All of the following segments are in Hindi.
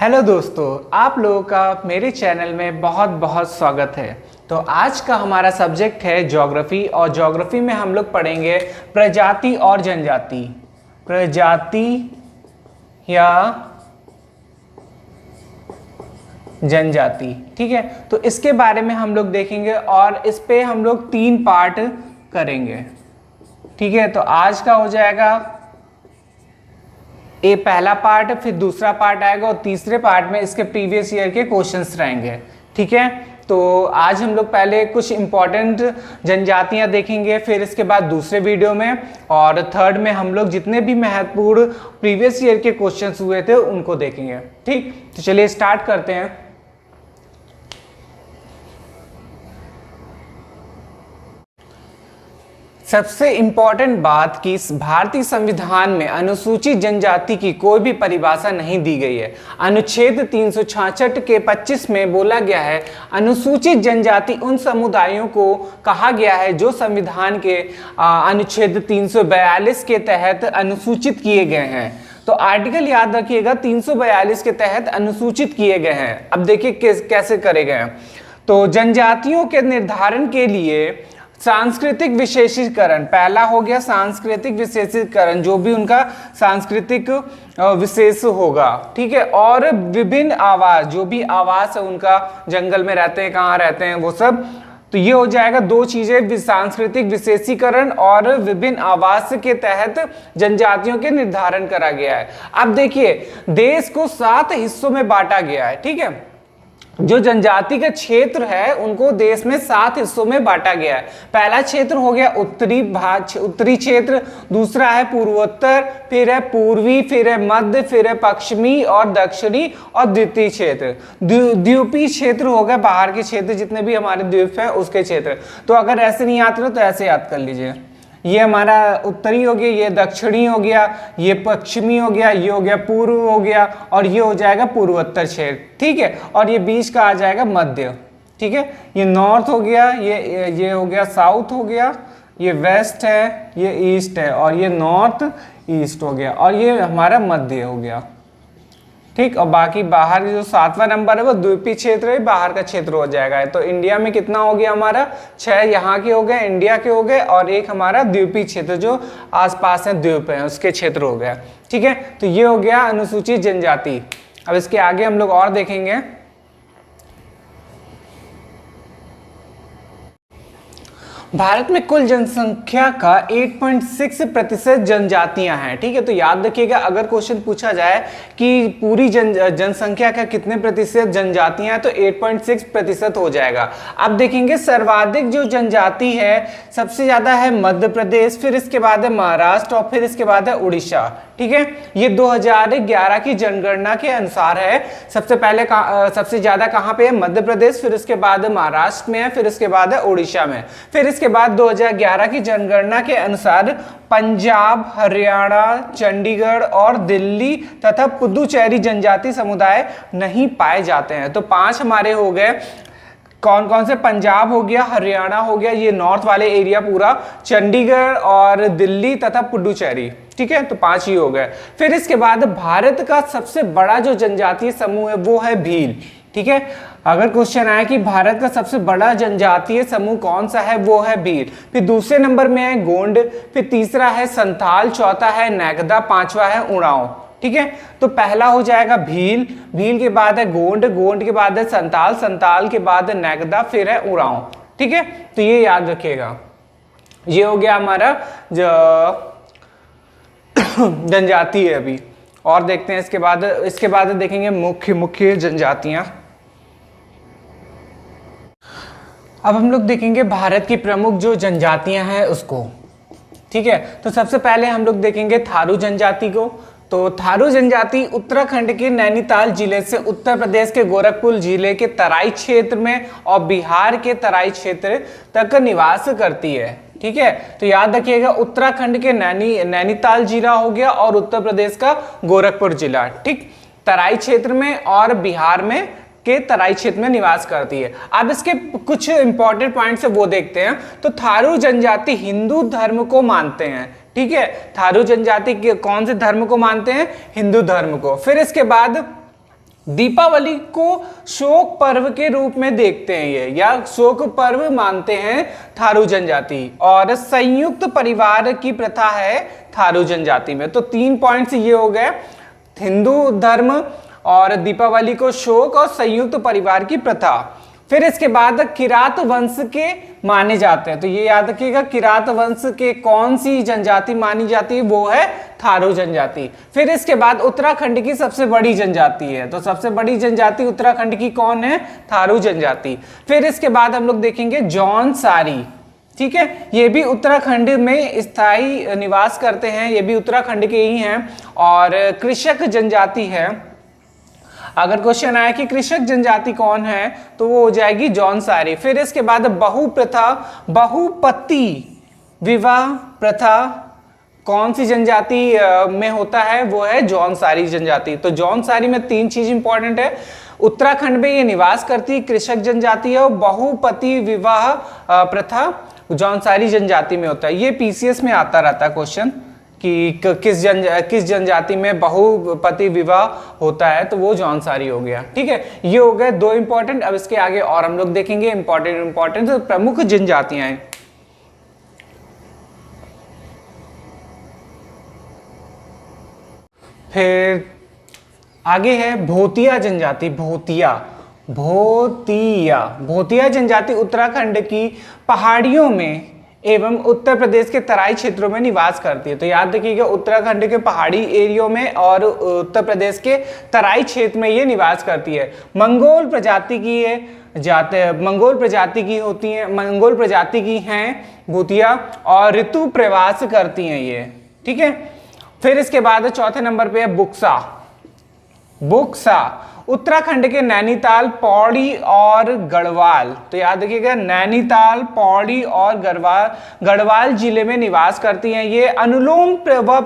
हेलो दोस्तों, आप लोगों का मेरे चैनल में बहुत बहुत स्वागत है। तो आज का हमारा सब्जेक्ट है ज्योग्राफी और ज्योग्राफी में हम लोग पढ़ेंगे प्रजाति और जनजाति। प्रजाति या जनजाति, ठीक है। तो इसके बारे में हम लोग देखेंगे और इस पे हम लोग 3 पार्ट करेंगे, ठीक है। तो आज का हो जाएगा ये पहला पार्ट, फिर दूसरा पार्ट आएगा और तीसरे पार्ट में इसके प्रीवियस ईयर के क्वेश्चंस रहेंगे, ठीक है। तो आज हम लोग पहले कुछ इंपॉर्टेंट जनजातियां देखेंगे, फिर इसके बाद दूसरे वीडियो में और थर्ड में हम लोग जितने भी महत्वपूर्ण प्रीवियस ईयर के क्वेश्चंस हुए थे उनको देखेंगे, ठीक। तो चलिए स्टार्ट करते हैं। सबसे इंपॉर्टेंट बात कि इस भारतीय संविधान में अनुसूचित जनजाति की कोई भी परिभाषा नहीं दी गई है। अनुच्छेद 366 के 25 में बोला गया है, अनुसूचित जनजाति उन समुदायों को कहा गया है जो संविधान के अनुच्छेद 342 के तहत अनुसूचित किए गए हैं। तो आर्टिकल याद रखिएगा, 342 के तहत अनुसूचित किए गए हैं। अब देखिए कैसे करे गए हैं। तो जनजातियों के निर्धारण के लिए सांस्कृतिक विशेषीकरण, पहला हो गया सांस्कृतिक विशेषीकरण, जो भी उनका सांस्कृतिक विशेष होगा, ठीक है। और विभिन्न आवास, जो भी आवास है उनका, जंगल में रहते हैं, कहाँ रहते हैं, वो सब। तो ये हो जाएगा 2 चीजें, सांस्कृतिक विशेषीकरण और विभिन्न आवास के तहत जनजातियों के निर्धारण करा गया है। अब देखिए, देश को 7 हिस्सों में बांटा गया है, ठीक है। जो जनजाति का क्षेत्र है उनको देश में 7 हिस्सों में बांटा गया है। पहला क्षेत्र हो गया उत्तरी क्षेत्र, दूसरा है पूर्वोत्तर, फिर है पूर्वी, फिर है मध्य, फिर है पश्चिमी और दक्षिणी, और द्वीपीय क्षेत्र। द्वीपीय क्षेत्र हो गया बाहर के क्षेत्र, जितने भी हमारे द्वीप है उसके क्षेत्र। तो अगर ऐसे नहीं आते तो ऐसे याद कर लीजिए, ये हमारा उत्तरी हो गया, ये दक्षिणी हो गया, ये पश्चिमी हो गया, ये हो गया पूर्व हो गया, और ये हो जाएगा पूर्वोत्तर क्षेत्र, ठीक है। और ये बीच का आ जाएगा मध्य, ठीक है। ये नॉर्थ हो गया, ये हो गया साउथ हो गया, ये वेस्ट है, ये ईस्ट है, और ये नॉर्थ ईस्ट हो गया, और ये हमारा मध्य हो गया, ठीक। और बाकी बाहर जो 7वां नंबर है वो द्वीपीय क्षेत्र है, बाहर का क्षेत्र हो जाएगा। तो इंडिया में कितना हो गया हमारा, 6 यहाँ के हो गए, इंडिया के हो गए, और एक हमारा द्वीपीय क्षेत्र जो आसपास है, द्वीप है, उसके क्षेत्र हो गया, ठीक है। तो ये हो गया अनुसूचित जनजाति। अब इसके आगे हम लोग और देखेंगे। भारत में कुल जनसंख्या का 8.6% जनजातियां हैं, ठीक है। तो याद रखिएगा, अगर क्वेश्चन पूछा जाए कि पूरी जनसंख्या का कितने प्रतिशत जनजातियां हैं, तो 8.6% हो जाएगा। अब देखेंगे सर्वाधिक जो जनजाति है, सबसे ज्यादा है मध्य प्रदेश, फिर इसके बाद है महाराष्ट्र, और फिर इसके बाद है उड़ीसा, ठीक है। ये 2011 की जनगणना के अनुसार है। सबसे पहले सबसे ज्यादा कहां पे है, मध्य प्रदेश, फिर उसके बाद महाराष्ट्र में है, फिर इसके बाद है उड़ीसा में। फिर इसके बाद 2011 की जनगणना के अनुसार पंजाब, हरियाणा, चंडीगढ़ और दिल्ली तथा पुदुचेरी जनजाति समुदाय नहीं पाए जाते हैं। तो 5 हमारे हो गए। कौन कौन से, पंजाब हो गया, हरियाणा हो गया, ये नॉर्थ वाले एरिया पूरा, चंडीगढ़ और दिल्ली तथा पुडुचेरी, ठीक है। तो 5 ही हो गए। फिर इसके बाद भारत का सबसे बड़ा जो जनजातीय समूह है वो है भील, ठीक है। अगर क्वेश्चन आए कि भारत का सबसे बड़ा जनजातीय समूह कौन सा है, वो है भील। फिर दूसरे नंबर में है गोंड, फिर तीसरा है संथाल, चौथा है नेगदा, 5वां है उरांव, ठीक है। तो पहला हो जाएगा भील, भील के बाद है गोंड, गोंड के बाद है संथाल, संथाल के बाद है नेगदा, फिर है उरांव, ठीक है। तो ये याद रखिएगा। ये हो गया हमारा जनजाति है। अभी और देखते हैं इसके बाद देखेंगे मुख्य जनजातियां। अब हम लोग देखेंगे भारत की प्रमुख जो जनजातियां हैं उसको, ठीक है। तो सबसे पहले हम लोग देखेंगे थारू जनजाति को। तो थारू जनजाति उत्तराखंड के नैनीताल जिले से उत्तर प्रदेश के गोरखपुर जिले के तराई क्षेत्र में और बिहार के तराई क्षेत्र तक निवास करती है, ठीक है। तो याद रखिएगा, उत्तराखंड के नैनीताल जिला हो गया और उत्तर प्रदेश का गोरखपुर जिला, ठीक। तराई क्षेत्र में और बिहार में के तराई क्षेत्र में निवास करती है। अब इसके कुछ इंपॉर्टेंट पॉइंट्स है वो देखते हैं। तो थारू जनजाति हिंदू धर्म को मानते हैं, ठीक है। थारू जनजाति के कौन से धर्म को मानते हैं? हिंदू धर्म को। फिर इसके बाद दीपावली को शोक पर्व के रूप में देखते हैं ये, या शोक पर्व मानते हैं थारू जनजाति। और संयुक्त परिवार की प्रथा है थारू जनजाति में। तो 3 पॉइंट्स ये हो गए, हिंदू धर्म और दीपावली को शोक और संयुक्त परिवार की प्रथा। फिर इसके बाद किरात वंश के माने जाते हैं, तो ये याद रखिएगा किरात वंश के कौन सी जनजाति मानी जाती है, वो है थारू जनजाति। फिर इसके बाद उत्तराखंड की सबसे बड़ी जनजाति है, तो सबसे बड़ी जनजाति उत्तराखंड की कौन है, थारू जनजाति। फिर इसके बाद हम लोग देखेंगे जौनसारी, ठीक है, ये भी उत्तराखंड में स्थायी निवास करते हैं, ये भी उत्तराखंड के ही हैं और कृषक जनजाति है। अगर क्वेश्चन आया कि कृषक जनजाति कौन है तो वो हो जाएगी जौनसारी। फिर इसके बाद बहुप्रथा, बहुपति विवाह प्रथा कौन सी जनजाति में होता है, वो है जौनसारी जनजाति। तो जौनसारी में 3 चीज इंपॉर्टेंट है, उत्तराखंड में ये निवास करती कृषक जनजाति है और बहुपति विवाह प्रथा जौनसारी जनजाति में होता है। ये पीसीएस में आता रहता है क्वेश्चन कि किस जनजाति में बहुपति विवाह होता है, तो वो जौनसारी हो गया। ठीक है, ये हो गए 2 इंपॉर्टेंट। अब इसके आगे और हम लोग देखेंगे इंपॉर्टेंट प्रमुख जनजातियां हैं। फिर आगे है भोतिया जनजाति। भोतिया जनजाति उत्तराखंड की पहाड़ियों में एवं उत्तर प्रदेश के तराई क्षेत्रों में निवास करती है। तो याद रखिएगा उत्तराखंड के पहाड़ी एरियो में और उत्तर प्रदेश के तराई क्षेत्र में ये निवास करती है। मंगोल प्रजाति की ये मंगोल प्रजाति की हैं भूतिया और ऋतु प्रवास करती हैं ये। ठीक है, फिर इसके बाद चौथे नंबर पे है बुक्सा उत्तराखंड के नैनीताल, पौड़ी और गढ़वाल। तो याद रखिएगा नैनीताल, पौड़ी और गढ़वाल जिले में निवास करती हैं ये। अनुलोम व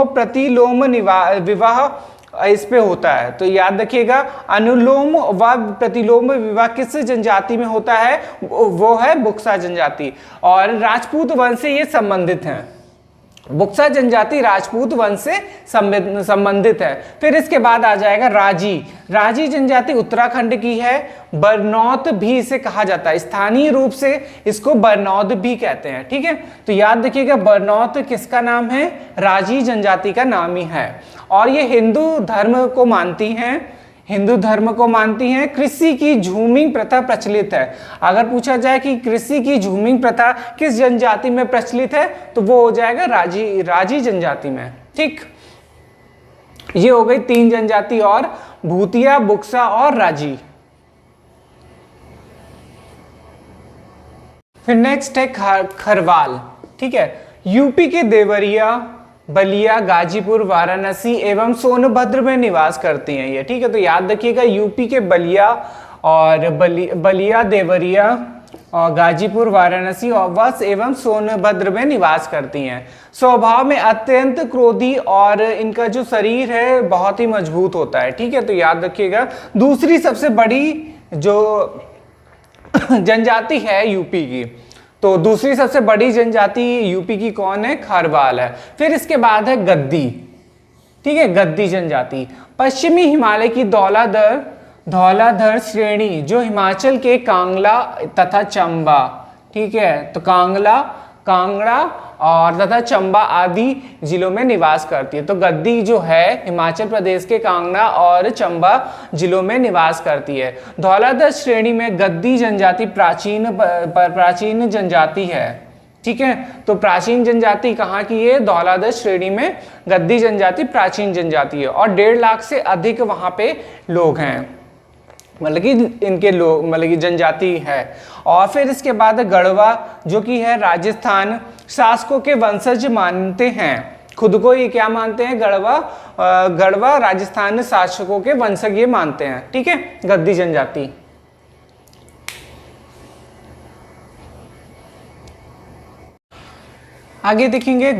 प्रतिलोम विवाह इस पे होता है। तो याद रखिएगा अनुलोम व प्रतिलोम विवाह किस जनजाति में होता है, वो है बुक्सा जनजाति और राजपूत वंश से ये संबंधित हैं। बुक्सा जनजाति राजपूत वंश से संबंधित है। फिर इसके बाद आ जाएगा राजी जनजाति उत्तराखंड की है। बरनौत भी इसे कहा जाता है, स्थानीय रूप से इसको बरनौत भी कहते हैं। ठीक है, तो याद रखिएगा बरनौत किसका नाम है, राजी जनजाति का नाम ही है। और ये हिंदू धर्म को मानती हैं। कृषि की झूमिंग प्रथा प्रचलित है। अगर पूछा जाए कि कृषि की झूमिंग प्रथा किस जनजाति में प्रचलित है, तो वो हो जाएगा राजी जनजाति में। ठीक, ये हो गई 3 जनजाति और भूतिया, बुक्सा और राजी। फिर नेक्स्ट है खरवाल। ठीक है, यूपी के देवरिया, बलिया, गाजीपुर, वाराणसी एवं सोनभद्र में निवास करती हैं ये। ठीक है, तो याद रखिएगा यूपी के बलिया और बलिया, देवरिया और गाजीपुर, वाराणसी और वस एवं सोनभद्र में निवास करती हैं। स्वभाव में अत्यंत क्रोधी और इनका जो शरीर है बहुत ही मजबूत होता है। ठीक है, तो याद रखिएगा दूसरी सबसे बड़ी जो जनजाति है यूपी की, तो दूसरी सबसे बड़ी जनजाति यूपी की कौन है, खरवाल है। फिर इसके बाद है गद्दी। ठीक है, गद्दी जनजाति पश्चिमी हिमालय की धौलाधर श्रेणी जो हिमाचल के कांगला तथा चंबा, ठीक है, तो कांगड़ा और तथा चंबा आदि जिलों में निवास करती है। तो गद्दी जो है हिमाचल प्रदेश के कांगड़ा और चंबा जिलों में निवास करती है। धौलाधर श्रेणी में गद्दी जनजाति प्राचीन जनजाति है। ठीक है, तो प्राचीन जनजाति कहाँ की है, धौलाधर श्रेणी में गद्दी जनजाति प्राचीन जनजाति है और 1.5 लाख से अधिक वहां पे लोग हैं, मतलब कि इनके लोग मतलब कि जनजाति है। और फिर इसके बाद गढ़वा जो कि है राजस्थान, शासकों के वंशज मानते हैं खुद को, ये क्या मानते हैं, गढ़वा राजस्थान शासकों के वंशज ये मानते हैं। ठीक है, गद्दी जनजाति। आगे देखेंगे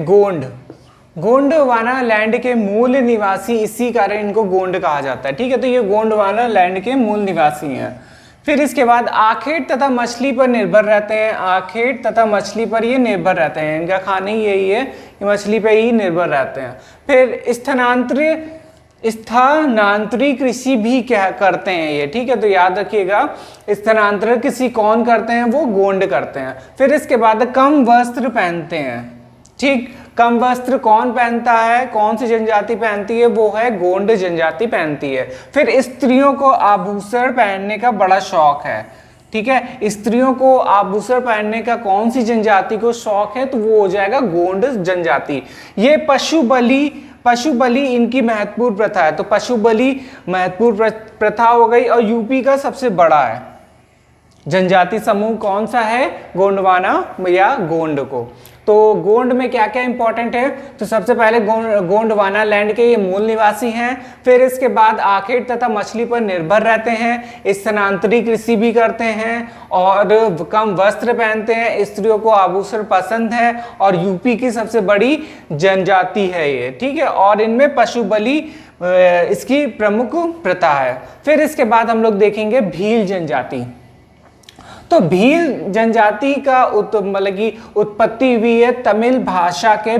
गोंडवाना लैंड के मूल निवासी, इसी कारण इनको गोंड कहा जाता है। ठीक है, तो ये गोंडवाना लैंड के मूल निवासी हैं। फिर इसके बाद आखेट तथा मछली पर निर्भर रहते हैं। आखेट तथा मछली पर ये निर्भर रहते हैं, इनका खाना ही यही है ये मछली पे ही निर्भर रहते हैं। फिर स्थानांतरी कृषि भी क्या करते हैं ये, ठीक है, तो याद रखिएगा स्थानांतरित कृषि कौन करते हैं, वो गोंड करते हैं। फिर इसके बाद कम वस्त्र पहनते हैं, ठीक, कम वस्त्र कौन पहनता है, कौन सी जनजाति पहनती है, वो है गोंड जनजाति पहनती है। फिर स्त्रियों को आभूषण पहनने का बड़ा शौक है, ठीक है, स्त्रियों को आभूषण पहनने का कौन सी जनजाति को शौक है, तो वो हो जाएगा गोंड जनजाति। ये पशु बलि इनकी महत्वपूर्ण प्रथा है, तो पशु बलि महत्वपूर्ण प्रथा हो गई। और यूपी का सबसे बड़ा है जनजाति समूह कौन सा है, गोंडवाना या गोंड को। तो गोंड में क्या क्या इंपॉर्टेंट है, तो सबसे पहले गोंडवाना लैंड के ये मूल निवासी हैं। फिर इसके बाद आखेट तथा मछली पर निर्भर रहते हैं, स्थानांतरित कृषि भी करते हैं और कम वस्त्र पहनते हैं, स्त्रियों को आभूषण पसंद है और यूपी की सबसे बड़ी जनजाति है ये, ठीक है। और इनमें पशु बलि इसकी प्रमुख प्रथा है। फिर इसके बाद हम लोग देखेंगे भील जनजाति। तो भील जनजाति का मतलब की उत्पत्ति हुई है तमिल भाषा के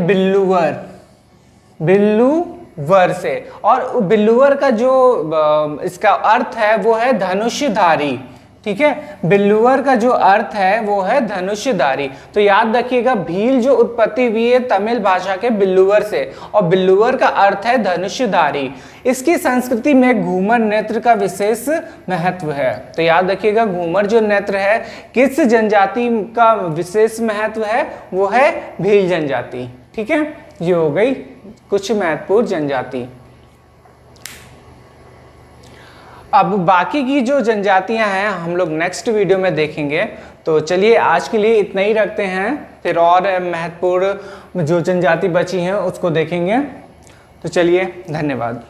बिल्लूवर से, और बिल्लूवर का जो इसका अर्थ है वो है धनुषधारी, ठीक है, बिल्लूवर का जो अर्थ है वो है धनुषधारी। तो याद रखिएगा भील जो उत्पत्ति हुई है तमिल भाषा के बिल्लूवर से, और बिल्लूवर का अर्थ है धनुषधारी। इसकी संस्कृति में घूमर नृत्य का विशेष महत्व है। तो याद रखिएगा घूमर जो नृत्य है किस जनजाति का विशेष महत्व है, वो है भील जनजाति, ठीक है। ये हो गई कुछ महत्वपूर्ण जनजाति। अब बाकी की जो जनजातियां हैं हम लोग नेक्स्ट वीडियो में देखेंगे। तो चलिए आज के लिए इतना ही रखते हैं, फिर और महत्वपूर्ण जो जनजाति बची हैं उसको देखेंगे। तो चलिए, धन्यवाद।